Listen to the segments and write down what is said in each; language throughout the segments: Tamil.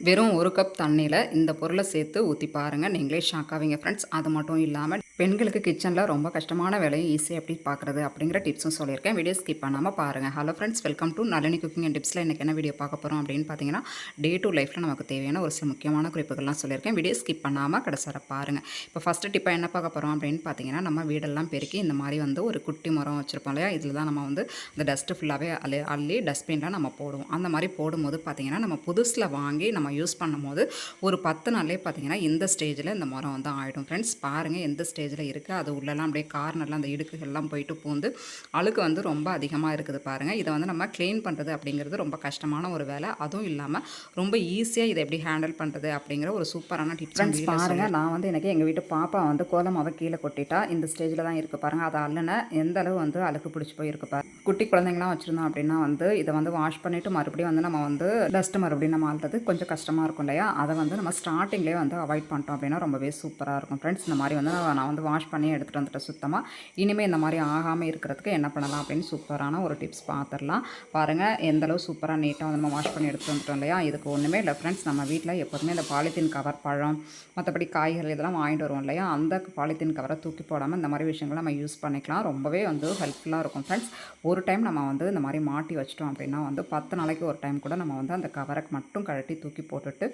வெறும் 1 கப் தண்ணியில இந்த பொருள சேர்த்து ஊத்தி பாருங்க. நீங்களே ஷாக் ஆவீங்க ஃப்ரெண்ட்ஸ். அது மட்டும் இல்லாம பெண்களுக்கு கிச்சன்ல ரொம்ப கஷ்டமான வேலைய ஈஸியா எப்படி பார்க்குறது அப்படிங்கிற டிப்ஸும் சொல்லியிருக்கேன். வீடியோ ஸ்கிப் பண்ணாம பாருங்க. Hello friends, welcome to Nalini cooking and டிப்ஸ்ல இன்னைக்கு என்ன வீடியோ பார்க்க போறோம் அப்படின்னு பார்த்தீங்கன்னா, டே டு லைஃப்ல நமக்கு தேவையான ஒரு சில முக்கியமான குறிப்புகள்லாம் சொல்லியிருக்கேன். வீடியோ ஸ்கிப் பண்ணாம கடைசி வரை பாருங்க. இப்போ ஃபர்ஸ்ட் டிப்பா என்ன பார்க்க போறோம் அப்படின்னு பார்த்தீங்கன்னா, நம்ம வீடெல்லாம் பெருக்கி இந்த மாதிரி வந்து ஒரு குட்டி மரம் வச்சிருப்போம் இல்லையா? இதில தான் நம்ம வந்து இந்த டஸ்ட் ஃபுல்லாவே அள்ளி டஸ்ட்பின்ல நம்ம போடுவோம். அந்த மாதிரி போடும்போது பார்த்தீங்கன்னா, நம்ம புதுசுல வாங்கி நம்ம யூஸ் பண்ணும்போது ஒரு 10 நாள்லேயே பார்த்தீங்கன்னா இந்த ஸ்டேஜில் இந்த மரம் வந்து ஆகிடும் ஃப்ரெண்ட்ஸ். பாருங்கள் எந்த ஸ்டேஜில் இருக்குது. அது உள்ளெல்லாம் அப்படியே கார்னர்லாம் அந்த இடுக்குகள்லாம் போயிட்டு பூந்து அழுக்கு வந்து ரொம்ப அதிகமாக இருக்குது பாருங்கள். இதை வந்து நம்ம க்ளீன் பண்ணுறது அப்படிங்கிறது ரொம்ப கஷ்டமான ஒரு வேலை. அதுவும் இல்லாமல் ரொம்ப ஈஸியாக இதை எப்படி ஹேண்டில் பண்ணுறது அப்படிங்கிற ஒரு சூப்பரான டிப்ஸ் ஃப்ரெண்ட்ஸ் பாருங்கள். நான் வந்து எனக்கு எங்கள் வீட்டு பாப்பா வந்து கோலமாவை கீழே கொட்டிட்டா இந்த ஸ்டேஜில் தான் இருக்குது பாருங்கள். அதை அல்லன எந்த அளவு வந்து அழுக்கு பிடிச்சி போயிருக்கு பாருங்கள். குட்டி குழந்தைங்களாம் வச்சுருந்தோம் அப்படின்னா வந்து இதை வந்து வாஷ் பண்ணிவிட்டு மறுபடியும் வந்து நம்ம வந்து டஸ்ட்டு மறுபடியும் நம்ம ஆள்றது கொஞ்சம் கஷ்டமாக இருக்கும் இல்லையா? அதை வந்து நம்ம ஸ்டார்டிங்லேயே வந்து அவாய்ட் பண்ணிட்டோம் அப்படின்னா ரொம்பவே சூப்பராக இருக்கும் ஃப்ரெண்ட்ஸ். இந்த மாதிரி வந்து நான் வந்து வாஷ் பண்ணி எடுத்துகிட்டு வந்துட்டேன் சுத்தமாக. இனிமேல் இந்த மாதிரி ஆகாமல் இருக்கிறதுக்கு என்ன பண்ணலாம் அப்படின்னு சூப்பரான ஒரு டிப்ஸ் பார்த்துடலாம். பாருங்கள் எந்தளவு சூப்பராக நீட்டாக வந்து நம்ம வாஷ் பண்ணி எடுத்துகிட்டு வந்துட்டோம் இல்லையா? இதுக்கு ஒன்றுமே இல்லை ஃப்ரெண்ட்ஸ். நம்ம வீட்டில் எப்போதுமே இந்த பாலித்தீன் கவர், பழம், மற்றபடி காய்கறி இதெல்லாம் வாங்கிட்டு வருவோம் இல்லையா? அந்த பாலித்தீன் கவரை தூக்கி போடாமல் இந்த மாதிரி விஷயங்களை நம்ம யூஸ் பண்ணிக்கலாம். ரொம்பவே வந்து ஹெல்ப்ஃபுல்லாக இருக்கும் ஃப்ரெண்ட்ஸ். ஒரு டைம் நம்ம வந்து இந்த மாதிரி மாட்டி வச்சிட்டோம் அப்படின்னா வந்து 10 நாளைக்கு ஒரு டைம் கூட நம்ம வந்து அந்த கவரை மட்டும் கழட்டி தூக்கி போட்டுட்டு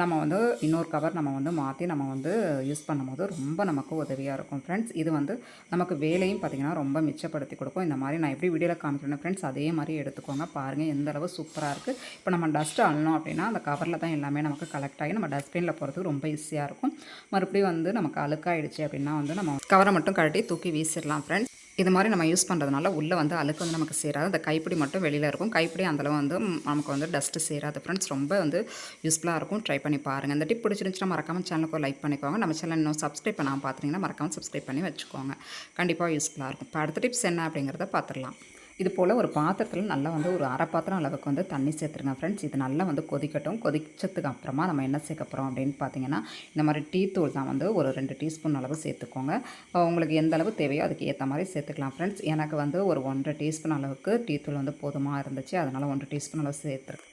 நம்ம வந்து இன்னொரு கவர் நம்ம வந்து மாற்றி நம்ம வந்து யூஸ் பண்ணும்போது ரொம்ப நமக்கு உதவியாக இருக்கும் ஃப்ரெண்ட்ஸ். இது வந்து நமக்கு வேலையும் பார்த்திங்கன்னா ரொம்ப மிச்சப்படுத்தி கொடுக்கும். இந்த மாதிரி நான் எப்படி வீடியோவில் காமிக்கிறேன் ஃப்ரெண்ட்ஸ், அதே மாதிரி எடுத்துக்கோங்க. பாருங்கள் எந்த அளவு சூப்பராக இருக்குது. இப்போ நம்ம டஸ்ட்டு அள்ளணும் அப்படின்னா அந்த கவரில் தான் எல்லாமே நமக்கு கலெக்ட் ஆகி நம்ம டஸ்ட்பினில் போகிறதுக்கு ரொம்ப ஈஸியாக இருக்கும். மறுபடியும் வந்து நமக்கு அழுக்காயிடுச்சு அப்படின்னா வந்து நம்ம கவரை மட்டும் கழட்டி தூக்கி வீசிடலாம் ஃப்ரெண்ட்ஸ். இது மாதிரி நம்ம யூஸ் பண்ணுறதுனால உள்ளே வந்து அழுக்கு வந்து நமக்கு சேராது. அந்த கைப்பிடி மட்டும் வெளியில் இருக்கும். கைப்பிடி அந்தளவு வந்து நமக்கு வந்து டஸ்ட்டு சேராது ஃப்ரெண்ட்ஸ். ரொம்ப வந்து யூஸ்ஃபுல்லாக இருக்கும். ட்ரை பண்ணி பாருங்கள். இந்த டிப் பிடிச்சிருந்துச்சுன்னா மறக்காமல் சேனலுக்கு லைக் பண்ணிக்கோங்க. நம்ம சேனல் இன்னும் சப்ஸ்கிரைப் பண்ணாமல் பார்த்தீங்கன்னா மறக்காமல் சப்ஸ்கிரைப் பண்ணி வச்சுக்கோங்க. கண்டிப்பாக யூஸ்ஃபுல்லாக இருக்கும். இப்போ அடுத்த டிப்ஸ் என்ன அப்படிங்கிறத பார்த்துடலாம். இது போல் ஒரு பாத்திரத்தில் நல்லா வந்து ஒரு அரை பாத்திரம் அளவுக்கு வந்து தண்ணி சேர்த்துருங்க ஃப்ரெண்ட்ஸ். இது நல்லா வந்து கொதிக்கட்டும். கொதிச்சதுக்கு அப்புறமா நம்ம என்ன சேர்க்க போகிறோம் அப்படின்னு பார்த்தீங்கன்னா, இந்த மாதிரி டீ தூள் தான் வந்து ஒரு 2 டீஸ்பூன் அளவு சேர்த்துக்கோங்க. உங்களுக்கு எந்த அளவு தேவையோ அதுக்கு ஏற்ற மாதிரி சேர்த்துக்கலாம் ஃப்ரெண்ட்ஸ். எனக்கு வந்து ஒரு 1½ டீஸ்பூன் அளவுக்கு டீ தூள் வந்து போதுமாக இருந்துச்சு. அதனால் 1 டீஸ்பூன் அளவு சேர்த்துருக்கேன்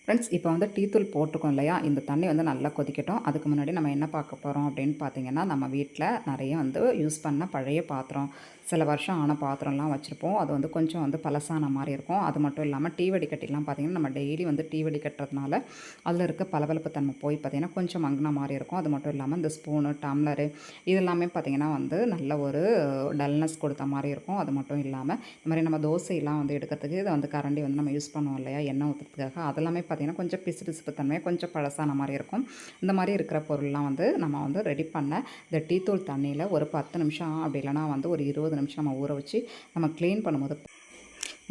ஃப்ரெண்ட்ஸ். இப்போ வந்து டீ தூள் போட்டிருக்கோம் இல்லையா? இந்த தண்ணி வந்து நல்லா கொதிக்கட்டும். அதுக்கு முன்னாடி நம்ம என்ன பார்க்க போகிறோம் அப்படின்னு பார்த்தீங்கன்னா, நம்ம வீட்டில் நிறைய வந்து யூஸ் பண்ண பழைய பாத்திரம், சில வருஷம் ஆன பாத்திரம்லாம் வச்சுருப்போம். அது வந்து கொஞ்சம் வந்து பழசான மாதிரி இருக்கும். அது மட்டும் இல்லாமல் டீ வடிகட்டிலாம் பார்த்திங்கன்னா, நம்ம டெய்லி வந்து டீ வடிகட்டுறதுனால அதில் இருக்க பளபளப்பு தன்மை போய் பார்த்திங்கன்னா கொஞ்சம் மங்கின மாதிரி இருக்கும். அது மட்டும் இல்லாமல் இந்த ஸ்பூனு, டம்ளரு இதெல்லாமே பார்த்திங்கன்னா வந்து நல்ல ஒரு டல்னஸ் கொடுத்த மாதிரி இருக்கும். அது மட்டும் இல்லாமல் இந்த மாதிரி நம்ம தோசையெல்லாம் வந்து எடுக்கிறதுக்கு இதை வந்து கரண்டி வந்து நம்ம யூஸ் பண்ணுவோம் இல்லையா? எண்ணெய் ஊற்றுறதுக்காக அதெல்லாமே பார்த்திங்கன்னா கொஞ்சம் பிசுபிசுப்பு தன்மை கொஞ்சம் பழசான மாதிரி இருக்கும். இந்த மாதிரி இருக்கிற பொருள்லாம் வந்து நம்ம வந்து ரெடி பண்ண இந்த டீ தூள் தண்ணியில் ஒரு 10 நிமிஷம் அப்படி இல்லைனா வந்து ஒரு 20 நிமிஷம் நம்ம ஊற வச்சு நம்ம க்ளீன் பண்ணும்போது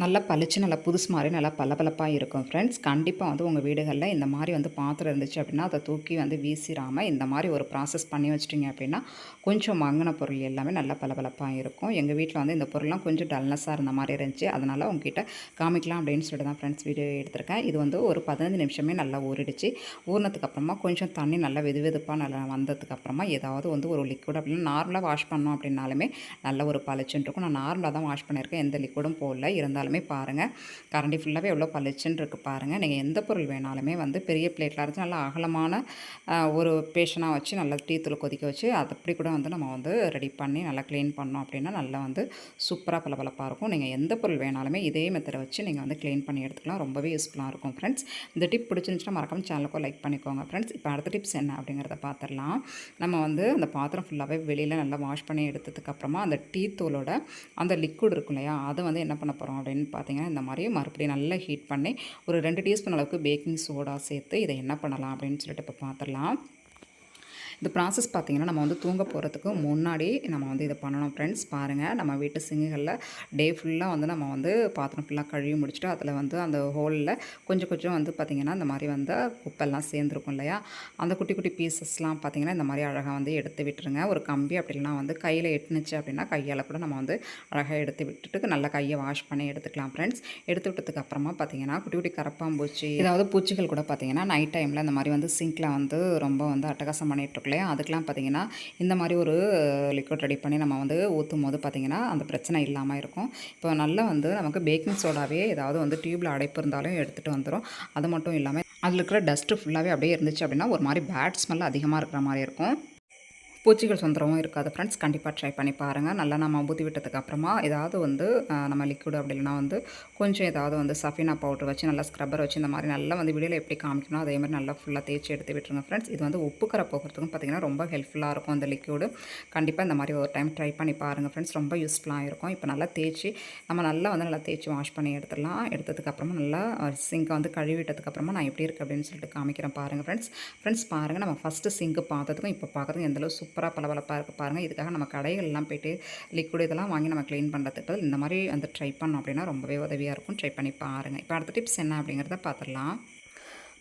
நல்லா பளிச்சு நல்லா புதுசு மாதிரி நல்லா பளபளப்பாக இருக்கும் ஃப்ரெண்ட்ஸ். கண்டிப்பாக வந்து உங்கள் வீடுகளில் இந்த மாதிரி வந்து பாத்திரம் இருந்துச்சு அப்படின்னா அதை தூக்கி வந்து வீசிடாமல் இந்த மாதிரி ஒரு ப்ராசஸ் பண்ணி வச்சிட்டிங்க அப்படின்னா கொஞ்சம் மங்கின பொருள் எல்லாமே நல்லா பளபளப்பாக இருக்கும். எங்கள் வீட்டில் வந்து இந்த பொருள்லாம் கொஞ்சம் டல்னஸாக இருந்த மாதிரி இருந்துச்சு. அதனால் உங்ககிட்ட காமிக்கலாம் அப்படின்னு சொல்லிட்டு தான் ஃப்ரெண்ட்ஸ் வீடியோ எடுத்திருக்கேன். இது வந்து ஒரு 15 நிமிஷமே நல்லா ஊறிடுச்சு. ஊறினதுக்கப்புறமா கொஞ்சம் தண்ணி நல்லா வெதுவெதுப்பாக நல்லா வந்ததுக்கப்புறமா ஏதாவது வந்து ஒரு லிக்விட் அப்படின்னா நார்மலாக வாஷ் பண்ணோம் அப்படின்னாலுமே நல்ல ஒரு பளிச்சுன்னு இருக்கும். நான் நார்மலாக தான் வாஷ் பண்ணியிருக்கேன், எந்த லிக்விடும் போடல. இருந்தாலும் பாருங்கள் கரண்டி ஃபுல்லாகவே எவ்வளோ பளிச்சுன்னு இருக்குது பாருங்கள். நீங்கள் எந்த பொருள் வேணாலுமே வந்து பெரிய பிளேட்டில் அரைச்சி நல்லா அகலமான ஒரு பேஷனாக வச்சு நல்லா டீ தூள் கொதிக்க வச்சு அது அப்படி கூட வந்து நம்ம வந்து ரெடி பண்ணி நல்லா க்ளீன் பண்ணோம் அப்படின்னா நல்லா வந்து சூப்பராக பளபளப்பாக இருக்கும். நீங்கள் எந்த பொருள் வேணாலுமே இதே மெத்தடை வச்சு நீங்கள் வந்து க்ளீன் பண்ணி எடுத்துக்கலாம். ரொம்பவே யூஸ்ஃபுல்லாக இருக்கும் ஃப்ரெண்ட்ஸ். இந்த டிப் பிடிச்சிருந்துச்சுன்னா மறக்காம சேனலுக்கும் லைக் பண்ணிக்கோங்க ஃப்ரெண்ட்ஸ். இப்போ அடுத்த டிப்ஸ் என்ன அப்படிங்கிறத பார்த்துடலாம். நம்ம வந்து அந்த பாத்திரம் ஃபுல்லாகவே வெளியில் நல்லா வாஷ் பண்ணி எடுத்ததுக்கப்புறமா அந்த டீ தூளோட அந்த லிக்விட் இருக்கும் இல்லையா? அதை வந்து என்ன பண்ண போகிறோம் அப்படின்னு பார்த்தீங்கன்னா இந்த மாதிரி மறுபடியும் நல்லா ஹீட் பண்ணி ஒரு 2 டீஸ்பூன் அளவுக்கு பேக்கிங் சோடா சேர்த்து இதை என்ன பண்ணலாம் அப்படின்னு சொல்லிட்டு இப்போ பார்த்துடலாம். இந்த ப்ராசஸ் பார்த்திங்கன்னா நம்ம வந்து தூங்க போகிறதுக்கு முன்னாடி நம்ம வந்து இதை பண்ணணும் ஃப்ரெண்ட்ஸ். பாருங்கள் நம்ம வீட்டு சிங்குகளில் டே ஃபுல்லாக வந்து நம்ம வந்து பாத்திரம் ஃபுல்லாக கழுவி முடிச்சுட்டு அதில் வந்து அந்த ஹோலில் கொஞ்சம் கொஞ்சம் வந்து பார்த்திங்கன்னா இந்த மாதிரி வந்து குப்பெல்லாம் சேர்ந்துருக்கும் இல்லையா? அந்த குட்டி குட்டி பீசஸ்லாம் பார்த்திங்கன்னா இந்த மாதிரி அழகாக வந்து எடுத்து விட்டுருங்க. ஒரு கம்பி அப்படின்னா வந்து கையில் எட்டுனுச்சு அப்படின்னா கையால் கூட நம்ம வந்து அழகாக எடுத்து விட்டுட்டு நல்லா கையை வாஷ் பண்ணி எடுத்துக்கலாம் ஃப்ரெண்ட்ஸ். எடுத்து விட்டதுக்கு அப்புறமா பார்த்திங்கன்னா குட்டி குட்டி கரப்பாம்பூச்சி ஏதாவது பூச்சிகள் கூட பார்த்திங்கன்னா நைட் டைமில் இந்த மாதிரி வந்து சிங்கில் வந்து ரொம்ப வந்து அட்டகாசம் பண்ணிகிட்டு இல்லையா? அதுக்கெலாம் பார்த்திங்கன்னா இந்த மாதிரி ஒரு லிக்விட் ரெடி பண்ணி நம்ம வந்து ஊற்றும் போது பார்த்திங்கன்னா அந்த பிரச்சனை இல்லாமல் இருக்கும். இப்போ நல்லா வந்து நமக்கு பேக்கிங் சோடாவே ஏதாவது வந்து டியூப்பில் அடைப்பு இருந்தாலும் எடுத்துகிட்டு வந்துடும். அது மட்டும் இல்லாமல் அதில இருக்கிற டஸ்ட்டு ஃபுல்லாகவே அப்படியே இருந்துச்சு அப்படின்னா ஒரு மாதிரி பேட் ஸ்மெல் அதிகமாக இருக்கிற மாதிரி இருக்கும். பூச்சிகள் தொந்தரவும் இருக்காது ஃப்ரெண்ட்ஸ். கண்டிப்பாக ட்ரை பண்ணி பாருங்கள். நல்லா நம்ம ஊற்றி விட்டதுக்கு அப்புறமா ஏதாவது வந்து நம்ம லிக்விட் அப்படி இல்லைனா வந்து கொஞ்சம் ஏதாவது வந்து சஃபினா பவுடர் வச்சு நல்லா ஸ்க்ரப்பர் வச்சு இந்த மாதிரி நல்லா வந்து வீடியோவில் எப்படி காமிக்கணும் அதே மாதிரி நல்லா ஃபுல்லாக தேய்ச்சி எடுத்து விட்டுருங்க ஃப்ரெண்ட்ஸ். இது வந்து உப்பு கரை போகிறதுக்கும் பார்த்திங்கன்னா ரொம்ப ஹெல்ப்ஃபுல்லாக இருக்கும் அந்த லிக்விடு. கண்டிப்பாக இந்த மாதிரி ஒரு டைம் ட்ரை பண்ணி பாருங்கள் ஃப்ரெண்ட்ஸ். ரொம்ப யூஸ்ஃபுல்லாக இருக்கும். இப்போ நல்லா தேய்ச்சி நம்ம நல்லா தேய்ச்சி வாஷ் பண்ணி எடுத்துடலாம். எடுத்ததுக்கப்புறமா நல்லா சிங்கை வந்து கழுவிட்டதுக்கப்புறமா நான் எப்படி இருக்குது அப்படின்னு சொல்லிட்டு காமிக்கிறேன் பாருங்கள் ஃப்ரெண்ட்ஸ். ஃப்ரெண்ட்ஸ் பாருங்கள், நம்ம ஃபஸ்ட்டு சிங்கு பார்த்ததுக்கும் இப்போ பார்க்குறதுக்கும் எந்தளவு சூப்பராக பளபளப்பாக இருக்குது பாருங்கள். இதுக்காக நம்ம கடைகள்லாம் போய்ட்டு லிக்விட் இதெல்லாம் வாங்கி நம்ம க்ளீன் பண்ணுறதுக்கு இந்த மாதிரி வந்து ட்ரை பண்ணோம் அப்படின்னா ரொம்பவே உதவியாக இருக்கும். ட்ரை பண்ணி பாருங்கள். இப்போ அடுத்த டிப்ஸ் என்ன அப்படிங்கிறத பார்த்துடலாம்.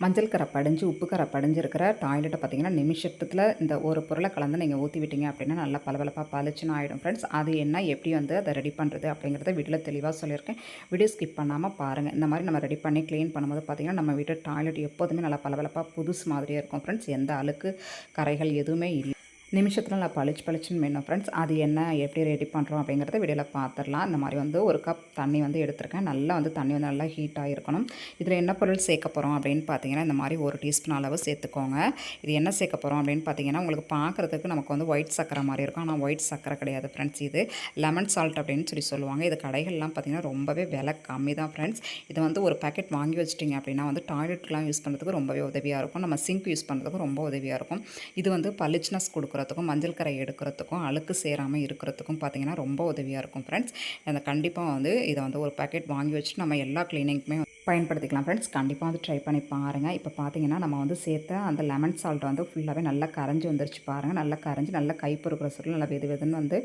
மஞ்சள் கரை படிஞ்சு உப்பு கரை படிஞ்சிருக்கிற டாய்லெட்டை பார்த்திங்கன்னா நிமிஷத்தில் இந்த ஒரு பொருளை கலந்து நீங்கள் ஊற்றி விட்டீங்க அப்படின்னா நல்லா பளபளப்பாக பளிச்சுன்னு ஆகிடும் ஃப்ரெண்ட்ஸ். அது என்ன எப்படி வந்து அதை ரெடி பண்ணுறது அப்படிங்கிறத வீட்டில் தெளிவாக சொல்லியிருக்கேன். வீடியோ ஸ்கிப் பண்ணாமல் பாருங்கள். இந்த மாதிரி நம்ம ரெடி பண்ணி க்ளீன் பண்ணும்போது பார்த்திங்கன்னா நம்ம வீட்டு டாய்லெட் எப்போதுமே நல்லா பளபளப்பாக புதுசு மாதிரியே இருக்கும் ஃப்ரெண்ட்ஸ். எந்த அழுக்கு கரைகள் எதுவுமே இல்லை. நிமிஷத்தில் நான் பளிச்சுன்னு வேணும் ஃப்ரெண்ட்ஸ். அது என்ன எப்படி ரெடி பண்ணுறோம் அப்படிங்கிறத வீடியோவில் பார்த்துடலாம். இந்த மாதிரி வந்து ஒரு கப் தண்ணி வந்து எடுத்திருக்கேன். நல்லா வந்து தண்ணி வந்து நல்லா ஹீட்டாக இருக்கணும். இதில் என்ன பொருள் சேர்க்க போகிறோம் அப்படின்னு பார்த்தீங்கன்னா இந்த மாதிரி 1 டீஸ்பூன் அளவு சேர்த்துக்கோங்க. இது என்ன சேர்க்க போகிறோம் அப்படின்னு பார்த்தீங்கன்னா உங்களுக்கு பார்க்குறதுக்கு நமக்கு வந்து ஒயிட் சக்கரை மாதிரி இருக்கும். ஆனால் ஒயிட் சக்கரை கிடையாது ஃப்ரெண்ட்ஸ். இது லெமன் சால்ட் அப்படின்னு சொல்லுவாங்க. இது கடைகள்லாம் பார்த்திங்கன்னா ரொம்பவே விலை கம்மி தான் ஃப்ரெண்ட்ஸ். இது வந்து ஒரு பேக்கெட் வாங்கி வச்சிட்டிங்க அப்படின்னா வந்து டாய்லெட்லாம் யூஸ் பண்ணுறதுக்கு ரொம்பவே உதவியாக இருக்கும். நம்ம சிங்க் யூஸ் பண்ணுறதுக்கும் ரொம்ப உதவியாக இருக்கும். இது வந்து பளிச்சுனஸ் கொடுக்குறதுக்கும் மஞ்சள் கரை எடுக்கிறதுக்கும் அழுக்கு சேராமல் இருக்கிறதுக்கும் பார்த்திங்கன்னா ரொம்ப உதவியாக இருக்கும் ஃப்ரெண்ட்ஸ். அந்த கண்டிப்பாக வந்து இதை வந்து ஒரு பேக்கெட் வாங்கி வச்சுட்டு நம்ம எல்லா க்ளீனிங்க்குமே பயன்படுத்திக்கலாம் ஃப்ரெண்ட்ஸ். கண்டிப்பாக வந்து ட்ரை பண்ணி பாருங்கள். இப்போ பார்த்தீங்கன்னா நம்ம வந்து சேர்த்த அந்த லெமன் சால்ட் வந்து ஃபுல்லாகவே நல்லா கரைஞ்சி வந்துருச்சு பாருங்கள். நல்லா கரைஞ்சி நல்லா கை பொறுக்கிற சொல்லி நல்லா வெதுன்னு வந்து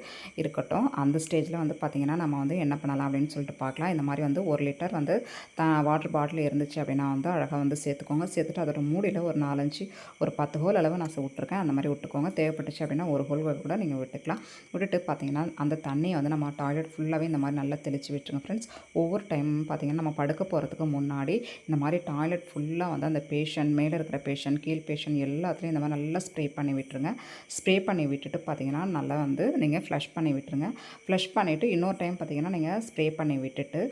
இருக்கட்டும். அந்த ஸ்டேஜில் வந்து பார்த்திங்கன்னா நம்ம வந்து என்ன பண்ணலாம் அப்படின்னு சொல்லிட்டு பார்க்கலாம். இந்த மாதிரி வந்து 1 லிட்டர் வந்து வாட்டர் பாட்டில் இருந்துச்சு அப்படின்னா வந்து அழகாக வந்து சேர்த்துக்கோங்க. சேர்த்துட்டு அதோட மூடியில் ஒரு 4-5 ஒரு 10 ஹோல் அளவு நான் விட்டுருக்கேன். அந்த மாதிரி விட்டுக்கோங்க. தேவைப்பட்டுச்சு அப்படின்னா ஒரு ஹோல் கூட நீங்கள் விட்டுக்கலாம். விட்டுட்டு பார்த்திங்கன்னா அந்த தண்ணியை வந்து நம்ம டாய்லெட் ஃபுல்லாகவே இந்த மாதிரி நல்லா தெளித்து விட்டுருங்க ஃப்ரெண்ட்ஸ். ஒவ்வொரு டைமும் பார்த்திங்கன்னா நம்ம படுக்க போகிறதுக்கு முன்னாடி இந்த மாதிரி டாய்லெட் ஃபுல்லாக வந்து அந்த பேஷண்ட் மேலே இருக்கிற பேஷண்ட் கீழ் பேஷண்ட் எல்லாத்துலேயும் இந்த மாதிரி நல்லா ஸ்ப்ரே பண்ணி விட்டுருங்க. ஸ்ப்ரே பண்ணி விட்டுட்டு பார்த்திங்கன்னா நல்லா வந்து நீங்கள் ஃப்ளஷ் பண்ணி விட்டுருங்க. ஃப்ளஷ் பண்ணிவிட்டு இன்னொரு டைம் பார்த்திங்கன்னா நீங்கள் ஸ்ப்ரே பண்ணி விட்டுட்டு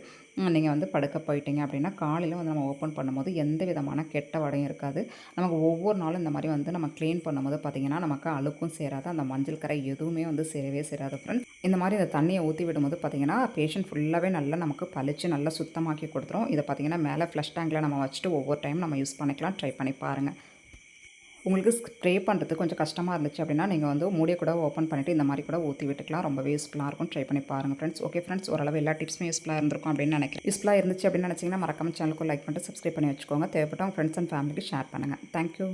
நீங்கள் வந்து படுக்க போயிட்டீங்க அப்படின்னா காலையில் வந்து நம்ம ஓப்பன் பண்ணும்போது எந்த விதமான கெட்ட வடையும் இருக்காது. நமக்கு ஒவ்வொரு நாளும் இந்த மாதிரி வந்து நம்ம க்ளீன் பண்ணும்போது பார்த்திங்கன்னா நமக்கு அழுக்கும் சேராது. அந்த மஞ்சள் கரை எதுவுமே வந்து சேரவே சேராது ஃப்ரெண்ட்ஸ். இந்த மாதிரி இந்த தண்ணியை ஊற்றி விடும்போது பார்த்திங்கன்னா பேஷண்ட் ஃபுல்லாகவே நல்லா நமக்கு பளிச்சு நல்லா சுத்தமாக்கி கொடுத்துரும். இதை பார்த்திங்கன்னா மேலே ஃப்ளஷ் டேங்கில் நம்ம வச்சுட்டு ஒவ்வொரு டைம் நம்ம யூஸ் பண்ணிக்கலாம். ட்ரை பண்ணி பாருங்கள். உங்களுக்கு ஸ்ப்ரே பண்ணுறதுக்கு கொஞ்சம் கஷ்டமாக இருந்துச்சு அப்படின்னா நீங்கள் வந்து மூடியை கூட ஓப்பன் பண்ணிவிட்டு இந்த மாதிரி கூட ஊற்றி விட்டுக்கலாம். ரொம்பவே யூஸ்ஃபுல்லாக இருக்கும். ட்ரை பண்ணி பாருங்கள் ஃப்ரெண்ட்ஸ். ஓகே ஃப்ரெண்ட்ஸ், ஓரளவு எல்லா டிப்ஸுமே யூஸ்ஃபுல்லாக இருந்திருக்கும் அப்படின்னு நினைக்கிறேன். யூஸ்ஃபுல்லாக இருந்துச்சு அப்படின்னு நினச்சிங்கன்னா மறக்காம சேனலுக்கு லைக் பண்ணிட்டு சப்ஸ்கிரைப் பண்ணி வச்சுக்கோங்க. தேவைப்பட்ட உங்கள் ஃப்ரெண்ட்ஸ் அண்ட் ஃபேமிலிக்கு ஷேர் பண்ணுங்கள். தேங்க்யூ.